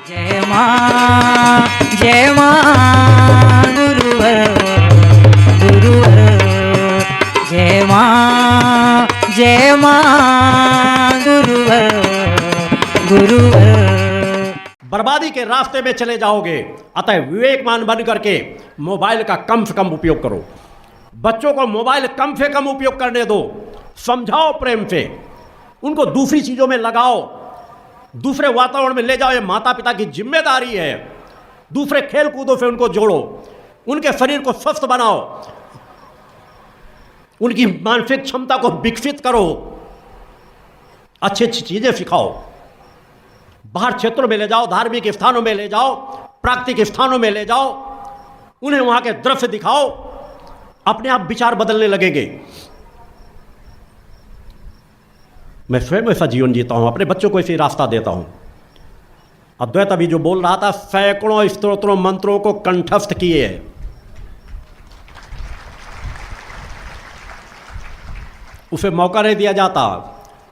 जय मां गुरुवर गुरुवर जय मां गुरुवर गुरुवर। बर्बादी के रास्ते में चले जाओगे, अतः विवेकवान बन करके मोबाइल का कम से कम उपयोग करो। बच्चों को मोबाइल कम से कम उपयोग करने दो, समझाओ प्रेम से, उनको दूसरी चीज़ों में लगाओ, दूसरे वातावरण में ले जाओ। ये माता पिता की जिम्मेदारी है। दूसरे खेल कूदों से उनको जोड़ो, उनके शरीर को स्वस्थ बनाओ, उनकी मानसिक क्षमता को विकसित करो, अच्छी अच्छी चीज़ें सिखाओ। बाहर क्षेत्रों में ले जाओ, धार्मिक स्थानों में ले जाओ, प्राकृतिक स्थानों में ले जाओ, उन्हें वहाँ के दृश्य दिखाओ, अपने आप विचार बदलने लगेंगे। मैं स्वयं ऐसा जीवन जीता हूँ, अपने बच्चों को ऐसे रास्ता देता हूँ। अद्वैत अभी जो बोल रहा था, सैकड़ों स्तोत्रों मंत्रों को कंठस्थ किए है। उसे मौका नहीं दिया जाता।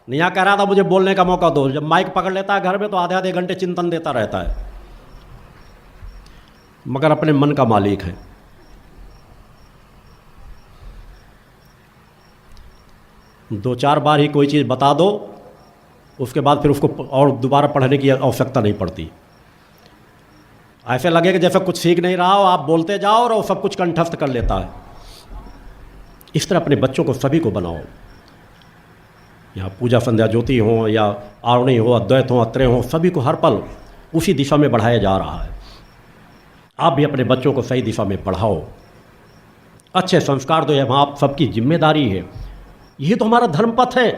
नेहा कह रहा था मुझे बोलने का मौका दो। जब माइक पकड़ लेता है घर में तो आधे आधे घंटे चिंतन देता रहता है, मगर अपने मन का मालिक है। दो चार बार ही कोई चीज़ बता दो, उसके बाद फिर उसको और दोबारा पढ़ने की आवश्यकता नहीं पड़ती। ऐसे लगे कि जैसे कुछ सीख नहीं रहा हो, आप बोलते जाओ और वो सब कुछ कंठस्थ कर लेता है। इस तरह अपने बच्चों को सभी को बनाओ। यहाँ पूजा संध्या ज्योति हो या आरुणी हो, अद्वैत हो, अत्रेय हो, सभी को हर पल उसी दिशा में बढ़ाया जा रहा है। आप भी अपने बच्चों को सही दिशा में बढ़ाओ, अच्छे संस्कार दो। यहाँ आप सबकी जिम्मेदारी है। ये तो हमारा धर्म पथ है,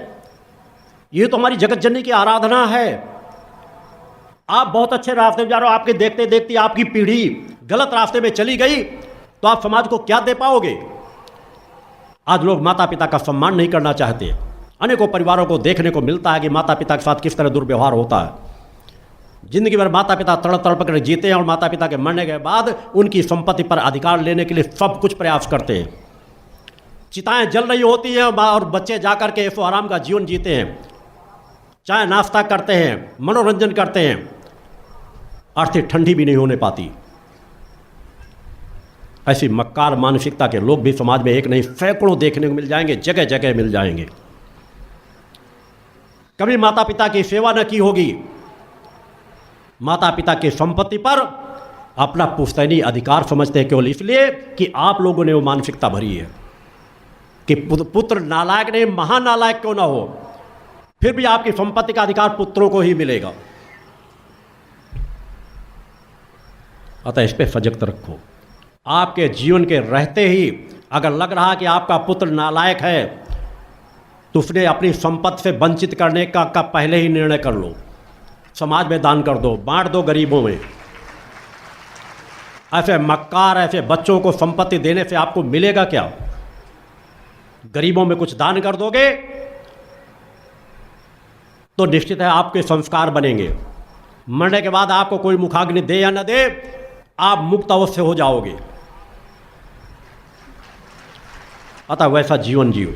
ये तो हमारी जगत जननी की आराधना है। आप बहुत अच्छे रास्ते में जा रहे हो, आपके देखते देखते आपकी पीढ़ी गलत रास्ते में चली गई तो आप समाज को क्या दे पाओगे। आज लोग माता पिता का सम्मान नहीं करना चाहते। अनेकों परिवारों को देखने को मिलता है कि माता पिता के साथ किस तरह दुर्व्यवहार होता है। जिंदगी भर माता पिता तड़प तड़प कर जीते हैं और माता पिता के मरने के बाद उनकी संपत्ति पर अधिकार लेने के लिए सब कुछ प्रयास करते हैं। चिताएं जल रही होती हैं और बच्चे जाकर के ऐसो आराम का जीवन जीते हैं, चाहे नाश्ता करते हैं, मनोरंजन करते हैं, आर्थिक ठंडी भी नहीं होने पाती। ऐसी मक्कार मानसिकता के लोग भी समाज में एक नहीं सैकड़ों देखने को मिल जाएंगे, जगह जगह मिल जाएंगे। कभी माता पिता की सेवा न की होगी, माता पिता की संपत्ति पर अपना पुश्तैनी अधिकार समझते हैं, केवल इसलिए कि आप लोगों ने वो मानसिकता भरी है कि पुत्र नालायक नहीं, महानालायक क्यों ना हो, फिर भी आपकी संपत्ति का अधिकार पुत्रों को ही मिलेगा। अतः इस पर सजगता रखो। आपके जीवन के रहते ही अगर लग रहा कि आपका पुत्र नालायक है तो उसने अपनी संपत्ति से वंचित करने का पहले ही निर्णय कर लो। समाज में दान कर दो, बांट दो गरीबों में। ऐसे मक्कार ऐसे बच्चों को संपत्ति देने से आपको मिलेगा क्या। गरीबों में कुछ दान कर दोगे तो निश्चित है आपके संस्कार बनेंगे। मरने के बाद आपको कोई मुखाग्नि दे या न दे, आप मुक्त अवश्य हो जाओगे। अतः वैसा जीवन जियो।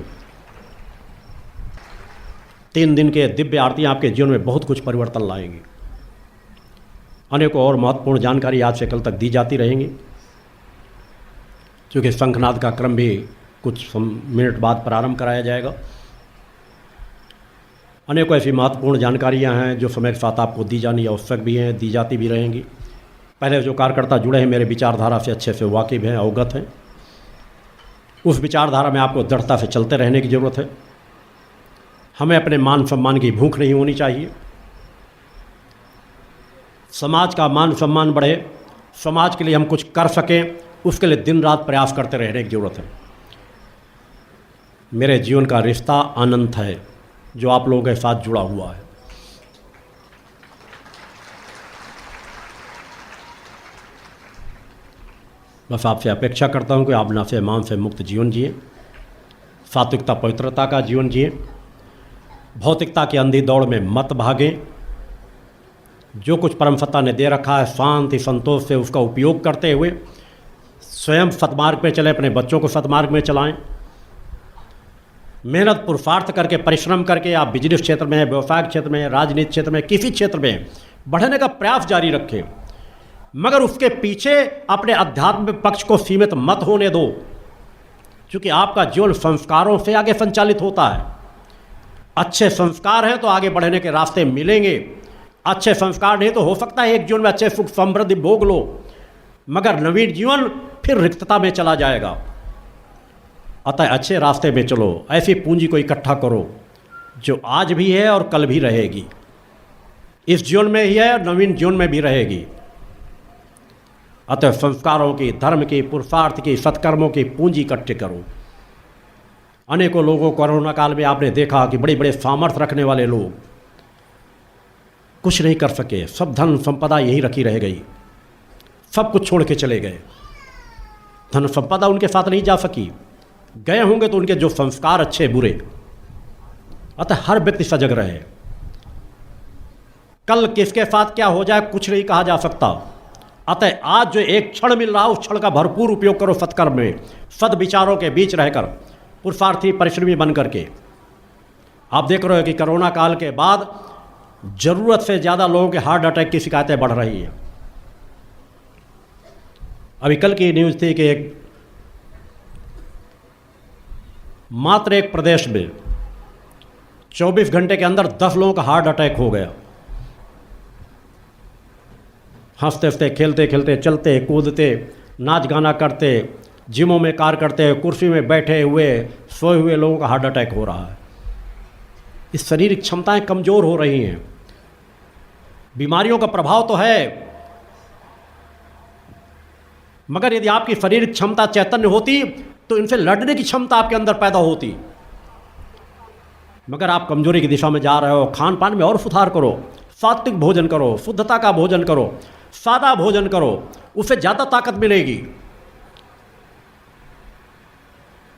3 दिन के दिव्य आरतियाँ आपके जीवन में बहुत कुछ परिवर्तन लाएंगी। अनेकों और महत्वपूर्ण जानकारी आज से कल तक दी जाती रहेंगी, क्योंकि शंखनाद का क्रम भी कुछ मिनट बाद प्रारंभ कराया जाएगा। अनेकों ऐसी महत्वपूर्ण जानकारियां हैं जो समय के साथ आपको दी जानी आवश्यक भी हैं, दी जाती भी रहेंगी। पहले जो कार्यकर्ता जुड़े हैं मेरे विचारधारा से अच्छे से वाकिफ़ हैं, अवगत हैं। उस विचारधारा में आपको दृढ़ता से चलते रहने की ज़रूरत है। हमें अपने मान सम्मान की भूख नहीं होनी चाहिए। समाज का मान सम्मान बढ़े, समाज के लिए हम कुछ कर सकें, उसके लिए दिन रात प्रयास करते रहने की ज़रूरत है। मेरे जीवन का रिश्ता अनंत है जो आप लोगों के साथ जुड़ा हुआ है। बस आपसे अपेक्षा करता हूं कि आप नशे मान से मुक्त जीवन जिए, सात्विकता पवित्रता का जीवन जिए, भौतिकता की अंधी दौड़ में मत भागें। जो कुछ परम सत्ता ने दे रखा है शांति संतोष से उसका उपयोग करते हुए स्वयं सतमार्ग पर चलें, अपने बच्चों को सतमार्ग में चलाएं। मेहनत पुरुषार्थ करके परिश्रम करके आप बिजनेस क्षेत्र में, व्यवसाय क्षेत्र में, राजनीति क्षेत्र में, किसी क्षेत्र में बढ़ने का प्रयास जारी रखें, मगर उसके पीछे अपने आध्यात्मिक पक्ष को सीमित मत होने दो, क्योंकि आपका जीवन संस्कारों से आगे संचालित होता है। अच्छे संस्कार हैं तो आगे बढ़ने के रास्ते मिलेंगे, अच्छे संस्कार नहीं तो हो सकता है एक जीवन में अच्छे सुख समृद्धि भोग लो, मगर नवीन जीवन फिर रिक्तता में चला जाएगा। अतः अच्छे रास्ते में चलो, ऐसी पूंजी को इकट्ठा करो जो आज भी है और कल भी रहेगी, इस जीवन में ही है और नवीन जीवन में भी रहेगी। अतः संस्कारों की, धर्म की, पुरुषार्थ की, सत्कर्मों की पूंजी इकट्ठे करो। अनेकों लोगों को कोरोना काल में आपने देखा कि बड़े बड़े सामर्थ्य रखने वाले लोग कुछ नहीं कर सके, सब धन संपदा यही रखी रह गई, सब कुछ छोड़ के चले गए। धन संपदा उनके साथ नहीं जा सकी, गए होंगे तो उनके जो संस्कार अच्छे बुरे। अतः हर व्यक्ति सजग रहे, कल किसके साथ क्या हो जाए कुछ नहीं कहा जा सकता। अतः आज जो एक क्षण मिल रहा है उस क्षण का भरपूर उपयोग करो सत्कर्म में, सद्विचारों के बीच रहकर, पुरुषार्थी परिश्रमी बन करके। आप देख रहे हो कि कोरोना काल के बाद जरूरत से ज़्यादा लोगों के हार्ट अटैक की शिकायतें बढ़ रही हैं। अभी कल की न्यूज़ थी कि मात्र एक प्रदेश में 24 घंटे के अंदर 10 लोगों का हार्ट अटैक हो गया। हंसते हंसते, खेलते खेलते, चलते कूदते, नाच गाना करते, जिमों में कार्य करते, कुर्सी में बैठे हुए, सोए हुए लोगों का हार्ट अटैक हो रहा है। इस शारीरिक क्षमताएं कमज़ोर हो रही हैं। बीमारियों का प्रभाव तो है, मगर यदि आपकी शारीरिक क्षमता चैतन्य होती तो इनसे लड़ने की क्षमता आपके अंदर पैदा होती। मगर आप कमजोरी की दिशा में जा रहे हो। खान पान में और सुधार करो, सात्विक भोजन करो, शुद्धता का भोजन करो, सादा भोजन करो, उससे ज़्यादा ताकत मिलेगी।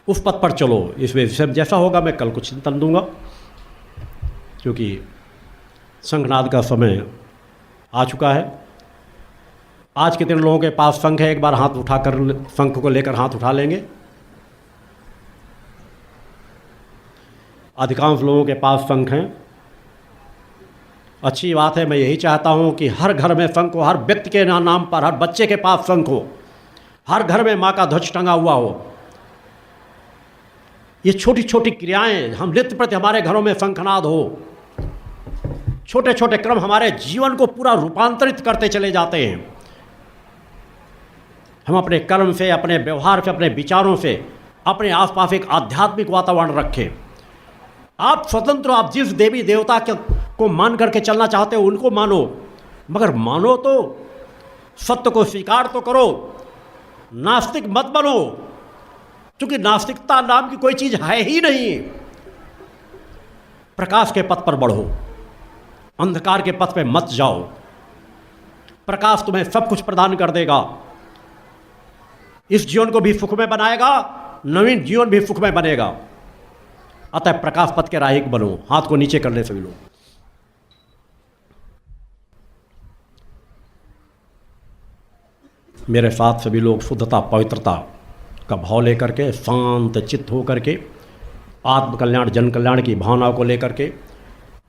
उस पथ पर चलो। इस विषय में जैसा होगा मैं कल को चिंतन दूंगा, क्योंकि शंखनाद का समय आ चुका है। आज कितने लोगों के पास शंख है? एक बार हाथ उठाकर, शंख को लेकर हाथ उठा लेंगे। अधिकांश लोगों के पास शंख हैं। अच्छी बात है। मैं यही चाहता हूं कि हर घर में शंख हो, हर व्यक्ति के नाम पर, हर बच्चे के पास शंख हो, हर घर में माँ का ध्वज टंगा हुआ हो। ये छोटी छोटी क्रियाएं हम नित्य प्रति हमारे घरों में शंखनाद हो। छोटे छोटे क्रम हमारे जीवन को पूरा रूपांतरित करते चले जाते हैं। हम अपने कर्म से, अपने व्यवहार से, अपने विचारों से अपने आसपास एक आध्यात्मिक वातावरण रखें। आप स्वतंत्र हो, आप जिस देवी देवता को मान करके चलना चाहते हो उनको मानो, मगर मानो तो सत्य को स्वीकार तो करो। नास्तिक मत बनो, क्योंकि नास्तिकता नाम की कोई चीज है ही नहीं। प्रकाश के पथ पर बढ़ो, अंधकार के पथ पे मत जाओ। प्रकाश तुम्हें सब कुछ प्रदान कर देगा, इस जीवन को भी सुखमय बनाएगा, नवीन जीवन भी सुखमय बनेगा। अतः प्रकाश पथ के राहिक बनो। हाथ को नीचे कर ले सभी लोग। मेरे साथ सभी लोग शुद्धता, पवित्रता का भाव लेकर के, शांत चित्त होकर के, आत्मकल्याण, जन कल्याण की भावना को लेकर के,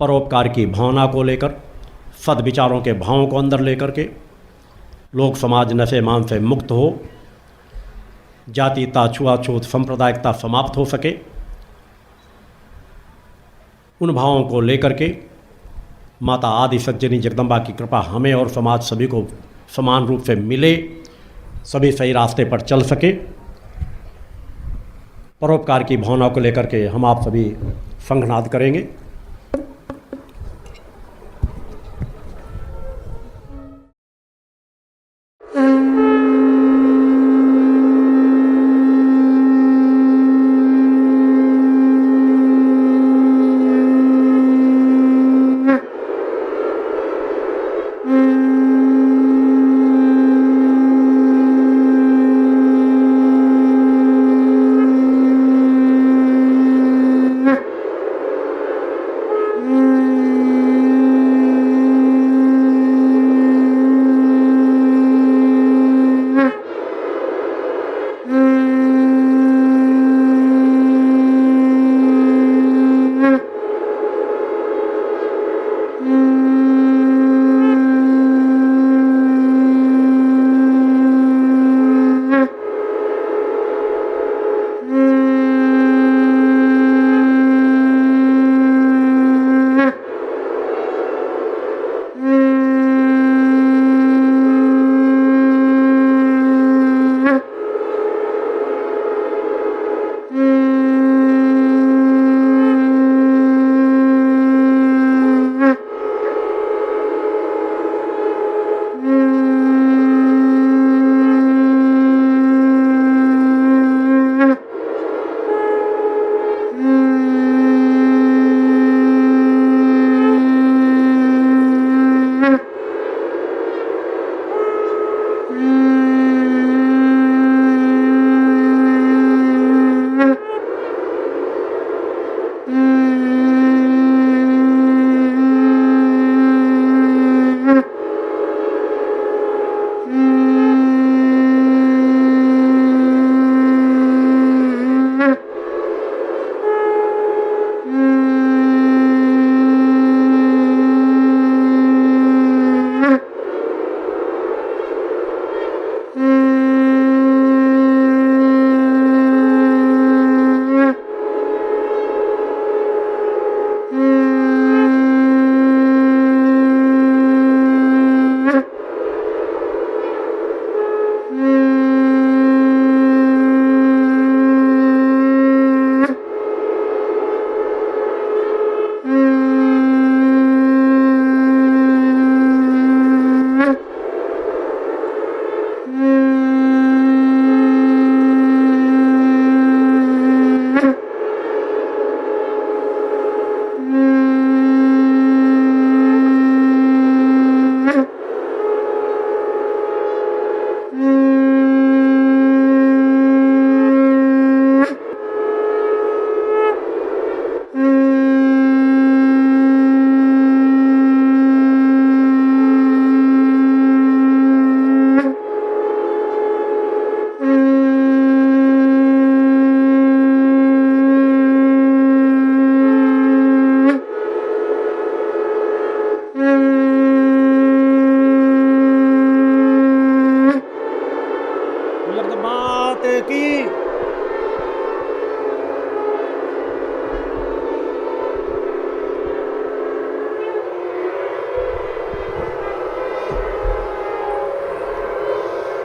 परोपकार की भावना को लेकर, सद्विचारों के भावों को अंदर लेकर के, लोग समाज नशे मान से मुक्त हो, जातीयता, छुआछूत, सांप्रदायिकता समाप्त हो सके, उन भावों को लेकर के माता आदि सज्जनी जगदम्बा की कृपा हमें और समाज सभी को समान रूप से मिले, सभी सही रास्ते पर चल सके। परोपकार की भावना को लेकर के हम आप सभी शंखनाद करेंगे।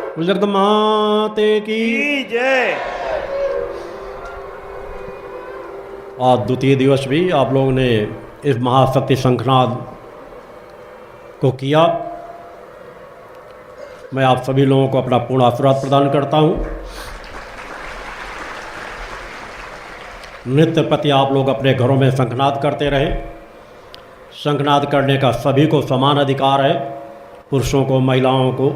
जगदमाते की। जय। आज द्वितीय दिवस भी आप लोगों ने इस महाशक्ति शंखनाद को किया। मैं आप सभी लोगों को अपना पूर्ण आशीर्वाद प्रदान करता हूँ। नित्य प्रति आप लोग अपने घरों में शंखनाद करते रहें। शंखनाद करने का सभी को समान अधिकार है, पुरुषों को, महिलाओं को।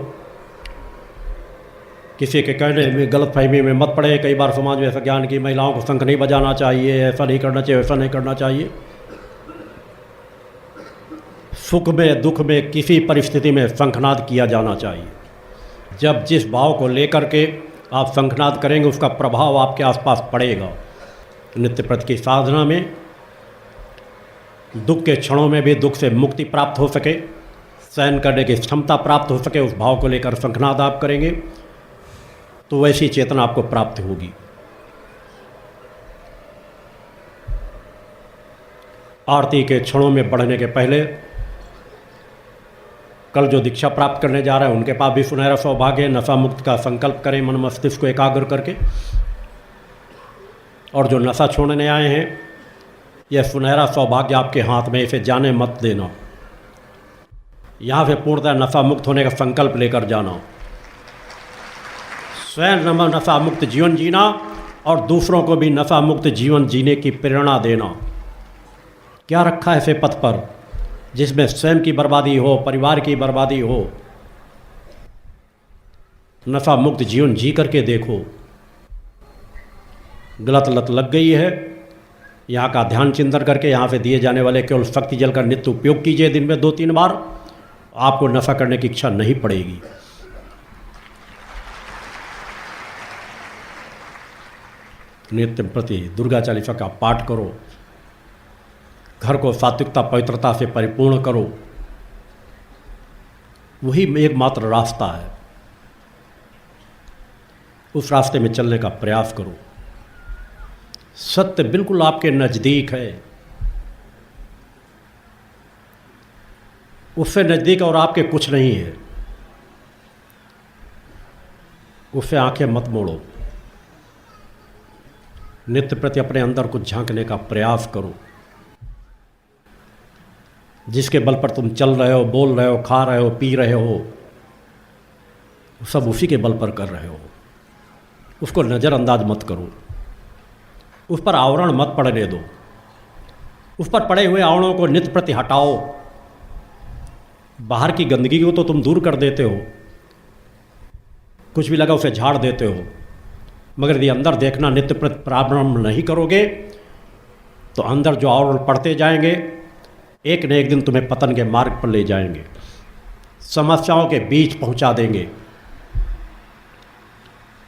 किसी के कहने में गलतफहमी में मत पड़े। कई बार समाज में ऐसा ज्ञान कि महिलाओं को शंख नहीं बजाना चाहिए, ऐसा नहीं करना चाहिए, ऐसा नहीं करना चाहिए। सुख में दुख में किसी परिस्थिति में शंखनाद किया जाना चाहिए। जब जिस भाव को लेकर के आप शंखनाद करेंगे उसका प्रभाव आपके आसपास पड़ेगा। नित्य प्रति की साधना में दुख के क्षणों में भी दुख से मुक्ति प्राप्त हो सके, सहन करने की क्षमता प्राप्त हो सके, उस भाव को लेकर शंखनाद आप करेंगे तो वैसी चेतना आपको प्राप्त होगी। आरती के क्षणों में बढ़ने के पहले कल जो दीक्षा प्राप्त करने जा रहे हैं उनके पास भी सुनहरा सौभाग्य। नशा मुक्त का संकल्प करें मन मस्तिष्क को एकाग्र करके। और जो नशा छोड़ने आए हैं, यह सुनहरा सौभाग्य आपके हाथ में, इसे जाने मत देना। यहाँ से पूर्णतः नशा मुक्त होने का संकल्प लेकर जाना, स्वयं नशा मुक्त जीवन जीना और दूसरों को भी नशा मुक्त जीवन जीने की प्रेरणा देना। क्या रखा है ऐसे पथ पर जिसमें स्वयं की बर्बादी हो, परिवार की बर्बादी हो? नशा मुक्त जीवन जी करके देखो। गलत लत लग गई है, यहाँ का ध्यान चिंतन करके यहाँ से दिए जाने वाले केवल शक्ति जल का नित्य उपयोग कीजिए। दिन में 2-3 बार आपको नशा करने की इच्छा नहीं पड़ेगी। नित्य प्रति दुर्गा चालीसा का पाठ करो। घर को सात्विकता पवित्रता से परिपूर्ण करो। वही एकमात्र रास्ता है। उस रास्ते में चलने का प्रयास करो। सत्य बिल्कुल आपके नज़दीक है, उससे नज़दीक और आपके कुछ नहीं है। उससे आंखें मत मोड़ो। नित्य प्रति अपने अंदर कुछ झांकने का प्रयास करो। जिसके बल पर तुम चल रहे हो, बोल रहे हो, खा रहे हो, पी रहे हो, सब उसी के बल पर कर रहे हो। उसको नज़रअंदाज मत करो। उस पर आवरण मत पड़ने दो। उस पर पड़े हुए आवरणों को नित्य प्रति हटाओ। बाहर की गंदगी को तो तुम दूर कर देते हो, कुछ भी लगा उसे झाड़ देते हो, मगर यदि अंदर देखना नित्य प्रति प्रारंभ नहीं करोगे तो अंदर जो आवरण पड़ते जाएंगे एक न एक दिन तुम्हें पतन के मार्ग पर ले जाएंगे, समस्याओं के बीच पहुंचा देंगे।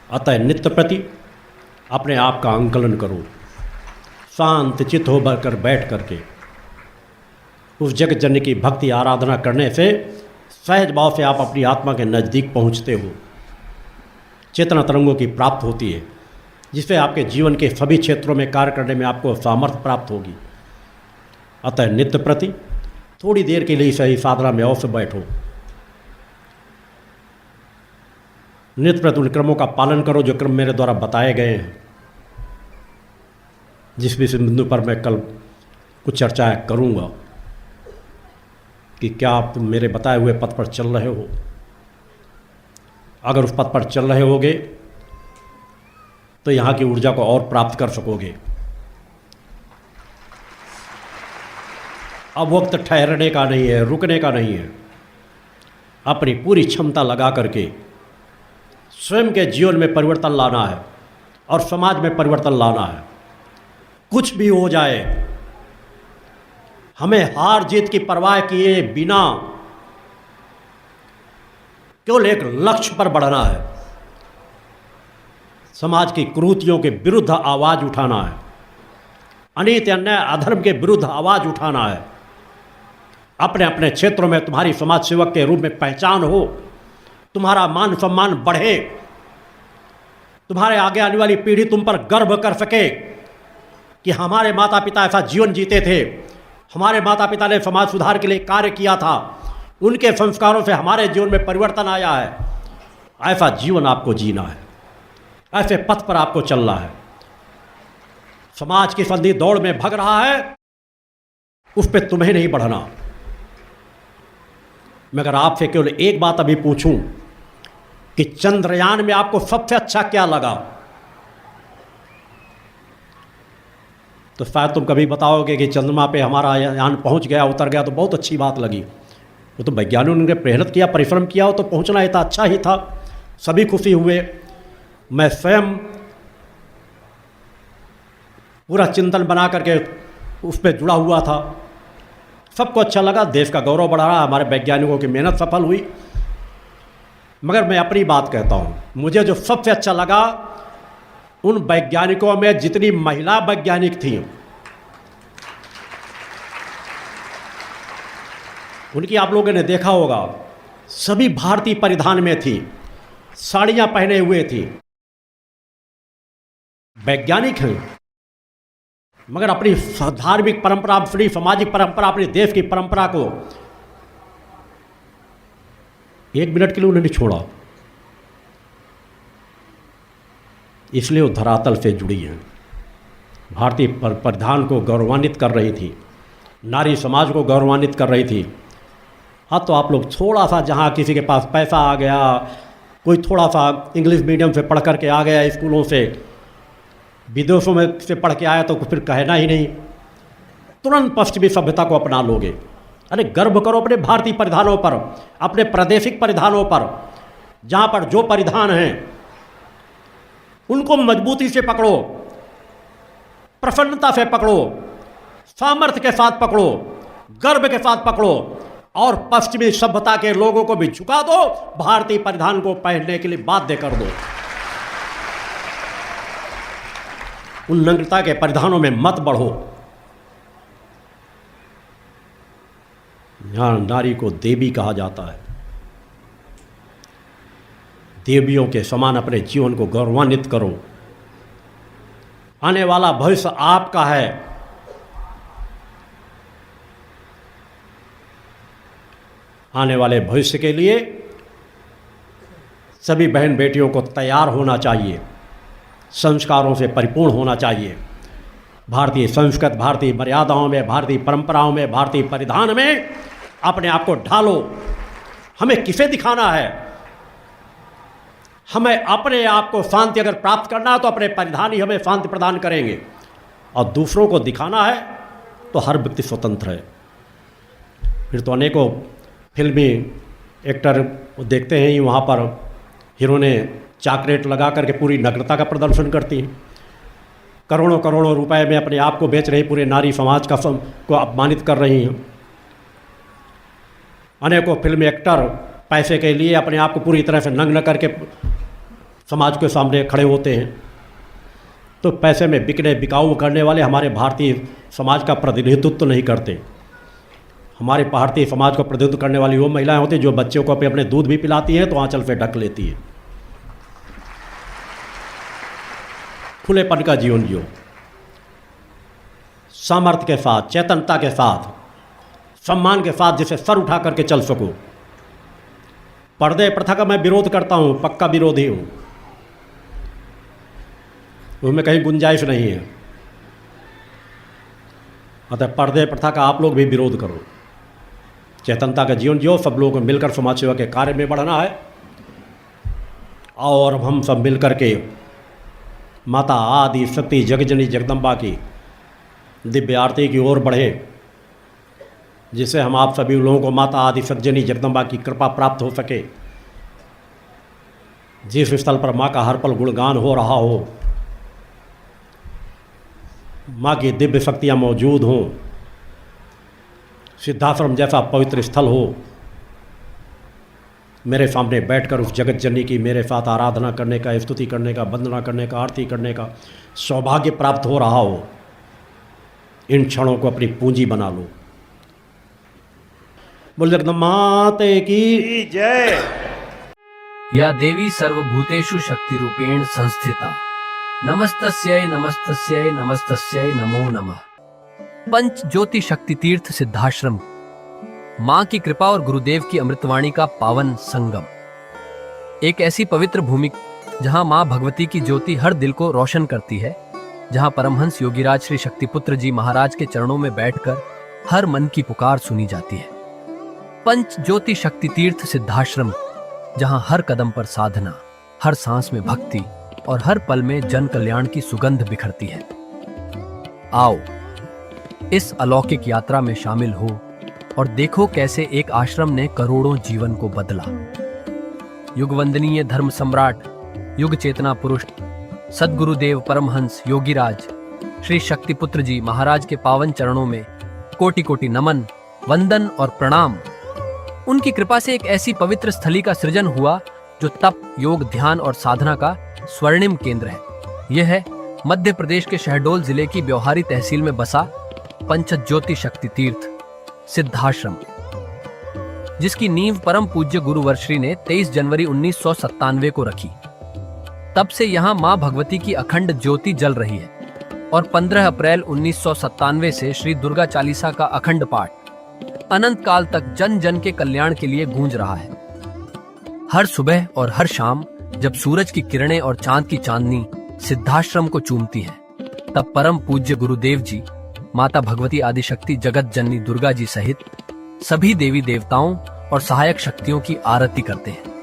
अतः नित्य प्रति अपने आप का आंकलन करो। शांत चित्त हो कर बैठ करके उस जगत जननी की भक्ति आराधना करने से सहज भाव से आप अपनी आत्मा के नज़दीक पहुंचते हो। चेतना तरंगों की प्राप्त होती है, जिससे आपके जीवन के सभी क्षेत्रों में कार्य करने में आपको सामर्थ्य प्राप्त होगी। अतः नित्य प्रति थोड़ी देर के लिए सही साधना में अवश्य बैठो। नित्य प्रति उन क्रमों का पालन करो जो क्रम मेरे द्वारा बताए गए हैं। जिस भी बिंदु पर मैं कल कुछ चर्चाएं करूंगा कि क्या आप मेरे बताए हुए पथ पर चल रहे हो। अगर उस पथ पर चल रहे होगे तो यहाँ की ऊर्जा को और प्राप्त कर सकोगे। अब वक्त ठहरने का नहीं है, रुकने का नहीं है। अपनी पूरी क्षमता लगा करके स्वयं के जीवन में परिवर्तन लाना है और समाज में परिवर्तन लाना है। कुछ भी हो जाए, हमें हार जीत की परवाह किए बिना केवल एक लक्ष्य पर बढ़ना है। समाज की कुरीतियों के विरुद्ध आवाज उठाना है। अनीति अन्याय अधर्म के विरुद्ध आवाज उठाना है। अपने अपने क्षेत्रों में तुम्हारी समाज सेवक के रूप में पहचान हो, तुम्हारा मान सम्मान बढ़े, तुम्हारे आगे आने वाली पीढ़ी तुम पर गर्व कर सके कि हमारे माता पिता ऐसा जीवन जीते थे, हमारे माता पिता ने समाज सुधार के लिए कार्य किया था, उनके संस्कारों से हमारे जीवन में परिवर्तन आया है। ऐसा जीवन आपको जीना है, ऐसे पथ पर आपको चलना है। समाज की संधि दौड़ में भग रहा है, उस पर तुम्हें नहीं बढ़ना। मैं अगर आपसे केवल एक बात अभी पूछूं कि चंद्रयान में आपको सबसे अच्छा क्या लगा, तो शायद तुम कभी बताओगे कि चंद्रमा पे हमारा यान पहुंच गया, उतर गया, तो बहुत अच्छी बात लगी। वो तो वैज्ञानिकों ने मेहनत किया, परिश्रम किया, वो तो पहुंचना ही था, अच्छा ही था, सभी खुशी हुए। मैं स्वयं पूरा चिंतन बना करके उस पर जुड़ा हुआ था, सबको अच्छा लगा, देश का गौरव बढ़ा रहा, हमारे वैज्ञानिकों की मेहनत सफल हुई। मगर मैं अपनी बात कहता हूँ, मुझे जो सबसे अच्छा लगा उन वैज्ञानिकों में जितनी महिला वैज्ञानिक थीं, उनकी आप लोगों ने देखा होगा, सभी भारतीय परिधान में थी, साड़ियाँ पहने हुए थी, वैज्ञानिक हैं, मगर अपनी धार्मिक परंपरा, अपनी सामाजिक परंपरा, अपने देश की परंपरा को एक मिनट के लिए उन्होंने छोड़ा। इसलिए वो धरातल से जुड़ी हैं, भारतीय परिधान को गौरवान्वित कर रही थी, नारी समाज को गौरवान्वित कर रही थी। हाँ, तो आप लोग थोड़ा सा, जहाँ किसी के पास पैसा आ गया, कोई थोड़ा सा इंग्लिश मीडियम से पढ़ करके आ गया, स्कूलों से, विदेशों में से पढ़ के आया, तो फिर कहना ही नहीं, तुरंत पश्चिमी सभ्यता को अपना लोगे। अरे गर्व करो अपने भारतीय परिधानों पर, अपने प्रादेशिक परिधानों पर, जहाँ पर जो परिधान हैं उनको मजबूती से पकड़ो, प्रसन्नता से पकड़ो, सामर्थ्य के साथ पकड़ो, गर्व के साथ पकड़ो, और पश्चिमी सभ्यता के लोगों को भी झुका दो, भारतीय परिधान को पहनने के लिए बाध्य कर दो। उन नग्नता के परिधानों में मत बढ़ो। यहां नारी को देवी कहा जाता है, देवियों के समान अपने जीवन को गौरवान्वित करो। आने वाला भविष्य आपका है। आने वाले भविष्य के लिए सभी बहन बेटियों को तैयार होना चाहिए, संस्कारों से परिपूर्ण होना चाहिए। भारतीय संस्कृत, भारतीय मर्यादाओं में, भारतीय परंपराओं में, भारतीय परिधान में अपने आप को ढालो। हमें किसे दिखाना है? हमें अपने आप को शांति अगर प्राप्त करना है तो अपने परिधान ही हमें शांति प्रदान करेंगे, और दूसरों को दिखाना है तो हर व्यक्ति स्वतंत्र है। फिर तो अनेकों फिल्मी एक्टर देखते हैं ही, वहाँ पर हीरोइनें चाकलेट लगा करके पूरी नग्नता का प्रदर्शन करती हैं, करोड़ों करोड़ों रुपए में अपने आप को बेच रही, पूरे नारी समाज को अपमानित कर रही हैं। अनेकों फिल्मी एक्टर पैसे के लिए अपने आप को पूरी तरह से नग्न करके समाज के सामने खड़े होते हैं। तो पैसे में बिकने बिकाऊ करने वाले हमारे भारतीय समाज का प्रतिनिधित्व तो नहीं करते। हमारे भारतीय समाज को प्रतिनिधित्व करने वाली वो महिलाएं होती हैं जो बच्चों को अपने दूध भी पिलाती हैं तो आंचल से ढक लेती है। खुलेपन का जीवन जियो, सामर्थ्य के साथ, चेतनता के साथ, सम्मान के साथ, जिसे सर उठा करके चल सको। पर्दे प्रथा का मैं विरोध करता हूँ, पक्का विरोधी हूँ, उसमें कहीं गुंजाइश नहीं है। अतः पर्दे प्रथा का आप लोग भी विरोध करो, चेतनता का जीवन जियो, सब लोगों को मिलकर समाज सेवा के कार्य में बढ़ना है। और हम सब मिलकर के माता आदि शक्ति जगजनी जगदम्बा की दिव्य आरती की ओर बढ़े, जिससे हम आप सभी लोगों को माता आदि जगजनी जगदम्बा की कृपा प्राप्त हो सके। जिस स्थल पर माँ का हर पल गुणगान हो रहा हो, माँ की दिव्य शक्तियाँ मौजूद हों, सिद्धाश्रम जैसा पवित्र स्थल हो, मेरे सामने बैठकर उस जगत जननी की मेरे साथ आराधना करने का, स्तुति करने का, वंदना करने का, आरती करने का सौभाग्य प्राप्त हो रहा हो, इन क्षणों को अपनी पूंजी बना लो। बोल जगदम्बा माते की जय। या देवी सर्वभूतेषु शक्ति रूपेण संस्थिता, नमस्तस्यै नमस्तस्यै नमस्तस्यै नमो नमः। पंच ज्योति शक्ति तीर्थ सिद्धाश्रम, मां की कृपा और गुरुदेव की अमृतवाणी का पावन संगम। एक ऐसी पवित्र भूमि जहां मां भगवती की ज्योति हर दिल को रोशन करती है, जहां परमहंस योगीराज श्री शक्तिपुत्र जी महाराज के चरणों में बैठकर हर मन की पुकार सुनी जाती है। पंच ज्योति शक्ति तीर्थ सिद्धाश्रम, जहां हर कदम पर साधना, हर सांस में भक्ति और हर पल में जन कल्याण की सुगंध बिखरती है। आओ इस अलौकिक यात्रा में शामिल हो और देखो कैसे एक आश्रम ने करोड़ों जीवन को बदला। युगवंदनीय धर्म सम्राट, युग चेतना पुरुष सद्गुरुदेव परमहंस योगीराज श्री शक्तिपुत्र जी महाराज के पावन चरणों में कोटि कोटि नमन, वंदन और प्रणाम। उनकी कृपा से एक ऐसी पवित्र स्थली का सृजन हुआ जो तप, योग, ध्यान और साधना का स्वर्णिम केंद्र है। यह है मध्य प्रदेश के शहडोल जिले की ब्योहारी तहसील में बसा पंचज्योति शक्ति तीर्थ सिद्धाश्रम, जिसकी नींव परम पूज्य गुरुवर्श्री ने 23 जनवरी 1997 को रखी। तब से यहाँ मां भगवती की अखंड ज्योति जल रही है और 15 अप्रैल 1997 से श्री दुर्गा चालीसा का अखंड पाठ अनंत काल तक जन जन के कल्याण के लिए गूंज रहा है। हर सुबह और हर शाम जब सूरज की किरणें और चांद की चांदनी सिद्धाश्रम को चूमती हैं, तब परम पूज्य गुरुदेव जी माता भगवती आदिशक्ति जगत जननी दुर्गा जी सहित सभी देवी देवताओं और सहायक शक्तियों की आरती करते हैं।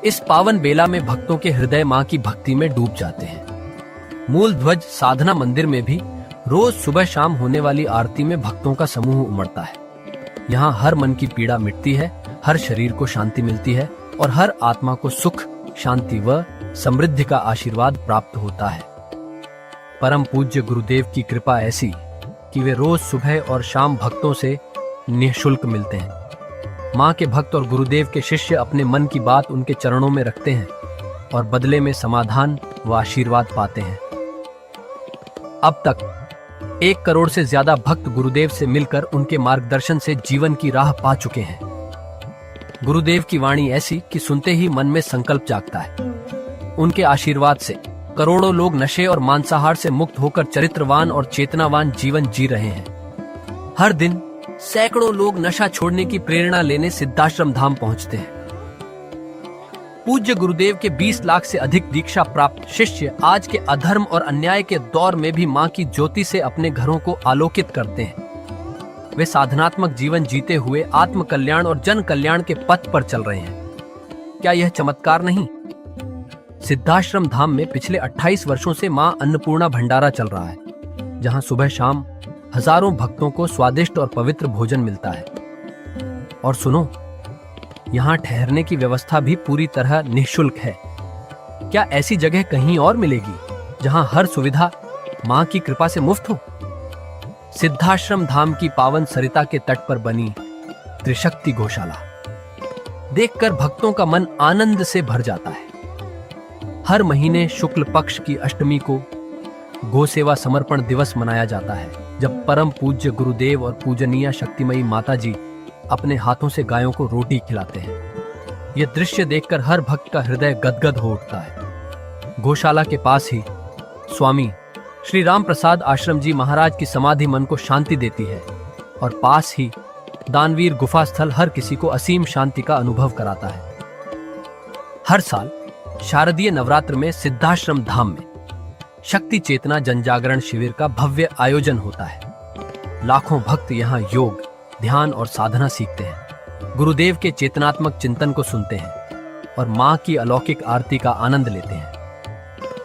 इस पावन बेला में भक्तों के हृदय मां की भक्ति में डूब जाते हैं। मूल ध्वज साधना मंदिर में भी रोज सुबह शाम होने वाली आरती में भक्तों का समूह उमड़ता है। यहाँ हर मन की पीड़ा मिटती है, हर शरीर को शांति मिलती है और हर आत्मा को सुख, शांति व समृद्धि का आशीर्वाद प्राप्त होता है। परम पूज्य गुरुदेव की कृपा ऐसी कि वे रोज सुबह और शाम भक्तों से निःशुल्क मिलते हैं। मां के भक्त और गुरुदेव के शिष्य अपने मन की बात उनके चरणों में रखते हैं और बदले में समाधान व आशीर्वाद पाते हैं। अब तक 1 करोड़ से ज्यादा भक्त गुरुदेव से मिलकर उनके मार्गदर्शन से जीवन की राह पा चुके हैं। गुरुदेव की वाणी ऐसी कि सुनते ही मन में संकल्प जागता है। उनके आशीर्वाद से करोड़ों लोग नशे और मांसाहार से मुक्त होकर चरित्रवान और चेतनावान जीवन जी रहे हैं। हर दिन सैकड़ों लोग नशा छोड़ने की प्रेरणा लेने सिद्धाश्रम धाम पहुंचते हैं। पूज्य गुरुदेव के 20 लाख से अधिक दीक्षा प्राप्त शिष्य आज के अधर्म और अन्याय के दौर में भी मां की ज्योति से अपने घरों को आलोकित करते हैं। वे साधनात्मक जीवन जीते हुए आत्म कल्याण और जन कल्याण के पथ पर चल रहे हैं। क्या यह चमत्कार नहीं? सिद्धाश्रम धाम में पिछले 28 वर्षों से मां अन्नपूर्णा भंडारा चल रहा है, जहां सुबह शाम हजारों भक्तों को स्वादिष्ट और पवित्र भोजन मिलता है। और सुनो, यहाँ ठहरने की व्यवस्था भी पूरी तरह निःशुल्क है। क्या ऐसी जगह कहीं और मिलेगी जहां हर सुविधा मां की कृपा से मुफ्त हो? सिद्धाश्रम धाम की पावन सरिता के तट पर बनी त्रिशक्ति गौशाला देखकर भक्तों का मन आनंद से भर जाता है। हर महीने शुक्ल पक्ष की अष्टमी को गौ सेवा समर्पण दिवस मनाया जाता है, जब परम पूज्य गुरुदेव और पूजनीय शक्तिमयी माता जी अपने हाथों से गायों को रोटी खिलाते हैं। यह दृश्य देखकर हर भक्त का हृदय गदगद हो उठता है। गौशाला के पास ही स्वामी श्री राम प्रसाद आश्रम जी महाराज की समाधि मन को शांति देती है और पास ही दानवीर गुफा स्थल हर किसी को असीम शांति का अनुभव कराता है। हर साल शारदीय नवरात्र में सिद्धाश्रम धाम में शक्ति चेतना जनजागरण शिविर का भव्य आयोजन होता है। लाखों भक्त यहाँ योग, ध्यान और साधना सीखते हैं, गुरुदेव के चेतनात्मक चिंतन को सुनते हैं और मां की अलौकिक आरती का आनंद लेते हैं।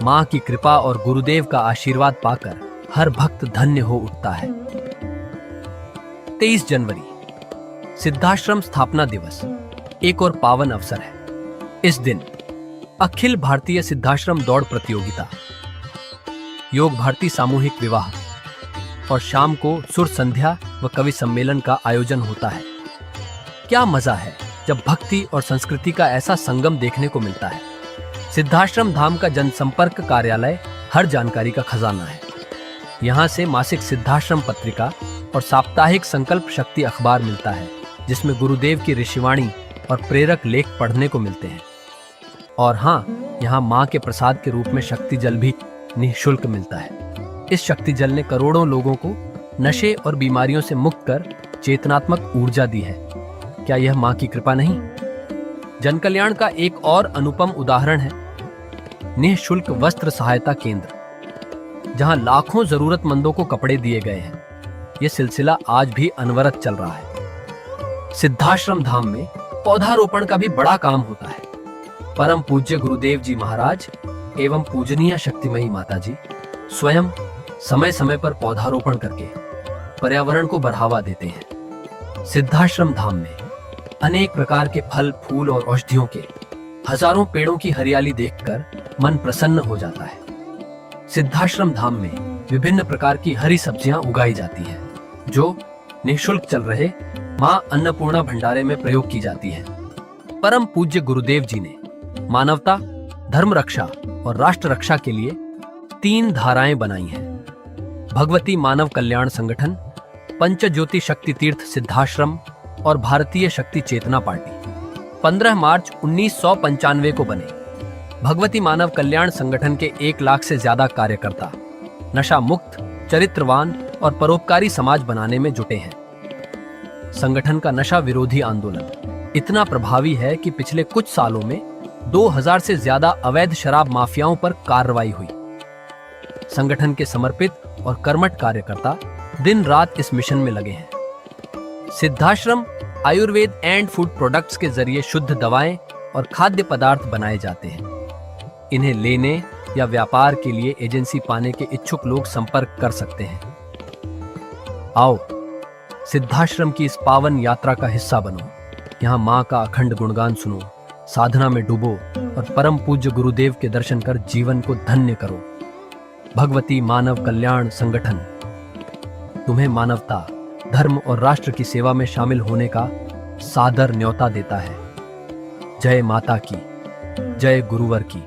मां की कृपा और गुरुदेव का आशीर्वाद पाकर हर भक्त धन्य हो उठता है। 23 जनवरी सिद्धाश्रम स्थापना दिवस एक और पावन अवसर है। इस दिन अखिल भारतीय सिद्धाश्रम दौड़ प्रतियोगिता, योग भारती सामूहिक विवाह और शाम को सुर संध्या व कवि सम्मेलन का आयोजन होता है। क्या मजा है जब भक्ति और संस्कृति का ऐसा संगम देखने को मिलता है। सिद्धाश्रम धाम का जनसंपर्क कार्यालय हर जानकारी का खजाना है। यहाँ से मासिक सिद्धाश्रम पत्रिका और साप्ताहिक संकल्प शक्ति अखबार मिलता है, जिसमें गुरुदेव की ऋषिवाणी और प्रेरक लेख पढ़ने को मिलते हैं। और हाँ, यहाँ माँ के प्रसाद के रूप में शक्ति जल भी निःशुल्क मिलता है। इस शक्ति जल ने करोड़ों लोगों को नशे और बीमारियों से मुक्त कर चेतनात्मक ऊर्जा दी है। क्या यह माँ की कृपा नहीं? जन कल्याण का एक और अनुपम उदाहरण है निःशुल्क वस्त्र सहायता केंद्र, जहां लाखों जरूरतमंदों को कपड़े दिए गए हैं। यह सिलसिला आज भी अनवरत चल रहा है। सिद्धाश्रम धाम में पौधारोपण का भी बड़ा काम होता है। परम पूज्य गुरुदेव जी महाराज एवं पूजनीय शक्तिमयी माता जी स्वयं समय समय पर पौधारोपण करके पर्यावरण को बढ़ावा देते हैं। सिद्धाश्रम धाम में अनेक प्रकार के फल, फूल और औषधियों के हजारों पेड़ों की हरियाली देखकर मन प्रसन्न हो जाता है। सिद्धाश्रम धाम में विभिन्न प्रकार की हरी सब्जियां उगाई जाती हैं, जो निःशुल्क चल रहे मां अन्नपूर्णा भंडारे में प्रयोग की जाती है। परम पूज्य गुरुदेव जी ने मानवता, धर्म रक्षा और राष्ट्र रक्षा के लिए 3 धाराएं बनाई हैं। भगवती मानव कल्याण संगठन, पंचज्योति शक्ति तीर्थ सिद्धाश्रम और भारतीय शक्ति चेतना पार्टी 15 मार्च 1995 को बने। भगवती मानव कल्याण संगठन के 1 लाख से ज्यादा कार्यकर्ता नशा मुक्त, चरित्रवान और परोपकारी समाज बनाने में जुटे हैं। संगठन का नशा विरोधी आंदोलन इतना प्रभावी है कि पिछले कुछ सालों में 2000 से ज्यादा अवैध शराब माफियाओं पर कार्रवाई हुई। संगठन के समर्पित और कर्मठ कार्यकर्ता दिन रात इस मिशन में लगे हैं। Siddhashram Ayurveda and food products के जरिए शुद्ध दवाएं और खाद्य पदार्थ बनाए जाते हैं। इन्हें लेने या व्यापार के लिए एजेंसी पाने के इच्छुक लोग संपर्क कर सकते हैं। आओ सिद्धाश्रम की इस पावन यात्रा का हिस्सा बनो। यहाँ माँ का अखंड गुणगान सुनो, साधना में डूबो और परम पूज्य गुरुदेव के दर्शन कर जीवन को धन्य करो। भगवती मानव कल्याण संगठन तुम्हें मानवता, धर्म और राष्ट्र की सेवा में शामिल होने का सादर न्योता देता है। जय माता की, जय गुरुवर की।